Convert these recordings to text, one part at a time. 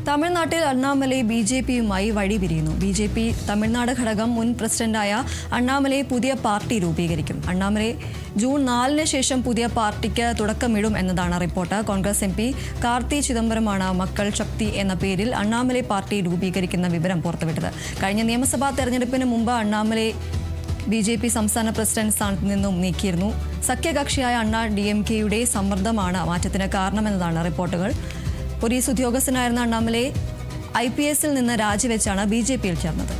തമിഴ്നാട്ടിൽ അണ്ണാമലൈ ബിജെപിയുമായി വഴിപിരിയുന്നു. ബിജെപി തമിഴ്നാട് ഘടകം മുൻ പ്രസിഡന്റായ അണ്ണാമലൈ പുതിയ പാർട്ടി രൂപീകരിക്കും. അണ്ണാമലൈ ജൂൺ 4-ന് ശേഷം പുതിയ പാർട്ടിക്ക് തുടക്കമിടും എന്നതാണ് report. Congress M P Karti ചിദംബരമാണ് മക്കൾ ശക്തി എന്ന പേരിൽ അണ്ണാമലൈ പാർട്ടി രൂപീകരിക്കുന്ന വിവരം പുറത്തുവിട്ടത്. കഴിഞ്ഞ നിയമസഭാ തെരഞ്ഞെടുപ്പിന് മുമ്പ് അണ്ണാമലൈ ബിജെപി സംസ്ഥാന പ്രസിഡന്റ് സ്ഥാനത്ത് നിന്നും നീക്കിയിരുന്നു. സഖ്യകക്ഷിയായ അണ്ണാ DMKയുടെ സമ്മർദ്ദമാണ് മാറ്റത്തിന് കാരണമെന്നതാണ് റിപ്പോർട്ടുകൾ. പോലീസ് ഉദ്യോഗസ്ഥനായിരുന്ന അണ്ണാമലൈ IPSൽ നിന്ന് രാജിവെച്ചാണ് BJPയിൽ ചേർന്നത്.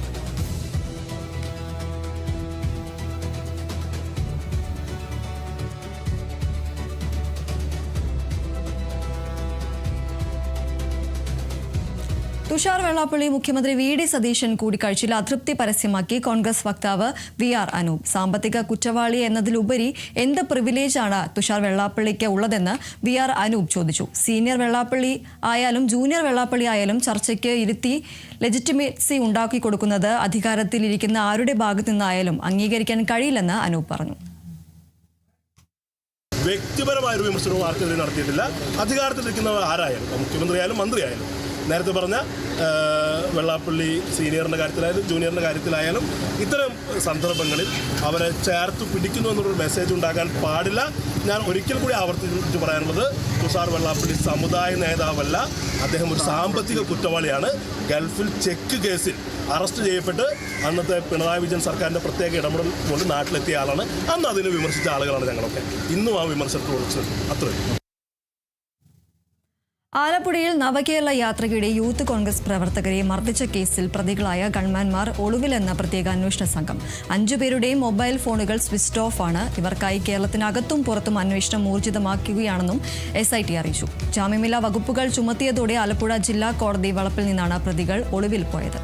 തുഷാർ വെള്ളാപ്പള്ളി മുഖ്യമന്ത്രി VD സതീശൻ കൂടിക്കാഴ്ചയിൽ അതൃപ്തി പരസ്യമാക്കി കോൺഗ്രസ് വക്താവ് VR അനൂപ്. സാമ്പത്തിക കുറ്റവാളി എന്നതിലുപരി എന്ത് പ്രിവിലേജാണ് തുഷാർ വെള്ളാപ്പള്ളിക്ക് ഉള്ളതെന്ന് VR അനൂപ് ചോദിച്ചു. സീനിയർ വെള്ളാപ്പള്ളി ആയാലും ജൂനിയർ വെള്ളാപ്പള്ളി ആയാലും ചർച്ചയ്ക്ക് ഇരുത്തി ലെജിറ്റിമേസി ഉണ്ടാക്കി കൊടുക്കുന്നത് അധികാരത്തിലിരിക്കുന്ന ആരുടെ ഭാഗത്തു നിന്നായാലും അംഗീകരിക്കാൻ കഴിയില്ലെന്ന് അനൂപ് പറഞ്ഞു. വ്യക്തിപരമായ ഒരു വിമർശനവും ആർക്കെതിരെ നടത്തിയിട്ടില്ല. അധികാരത്തിലിരിക്കുന്നവർ ആരായാലും, മുഖ്യമന്ത്രിയായാലും മന്ത്രിയായാലും, നേരത്തെ പറഞ്ഞ വെള്ളാപ്പള്ളി സീനിയറിൻ്റെ കാര്യത്തിലായാലും ജൂനിയറിൻ്റെ കാര്യത്തിലായാലും ഇത്തരം സന്ദർഭങ്ങളിൽ അവരെ ചേർത്ത് പിടിക്കുന്നു എന്നുള്ളൊരു മെസ്സേജ് ഉണ്ടാകാൻ പാടില്ല. ഞാൻ ഒരിക്കൽ കൂടി ആവർത്തിച്ച് പറയാനുള്ളത്, തുഷാർ വെള്ളാപ്പള്ളി സമുദായ നേതാവല്ല, അദ്ദേഹം ഒരു സാമ്പത്തിക കുറ്റവാളിയാണ്. ഗൾഫിൽ ചെക്ക് കേസിൽ അറസ്റ്റ് ചെയ്യപ്പെട്ട് അന്നത്തെ പിണറായി വിജയൻ സർക്കാരിൻ്റെ പ്രത്യേക ഇടപെടൽ കൊണ്ട് നാട്ടിലെത്തിയ ആളാണ്. അന്ന് അതിനെ വിമർശിച്ച ആളുകളാണ് ഞങ്ങളൊക്കെ. ഇന്നും ആ വിമർശനത്തെ കുറിച്ച് അത്രയും. ആലപ്പുഴയിൽ നവകേരള യാത്രയ്ക്കിടെ യൂത്ത് കോൺഗ്രസ് പ്രവർത്തകരെ മർദ്ദിച്ച കേസിൽ പ്രതികളായ ഗൺമാൻമാർ ഒളിവിലെന്ന പ്രത്യേക അന്വേഷണ സംഘം. 5 പേരുടെയും മൊബൈൽ ഫോണുകൾ സ്വിച്ച് ഓഫ് ആണ്. ഇവർക്കായി കേരളത്തിനകത്തും പുറത്തും അന്വേഷണം ഊർജിതമാക്കുകയാണെന്നും SIT അറിയിച്ചു. ജാമ്യമില്ലാ വകുപ്പുകൾ ചുമത്തിയതോടെ ആലപ്പുഴ ജില്ലാ കോടതി വളപ്പിൽ നിന്നാണ് പ്രതികൾ ഒളിവിൽ പോയത്.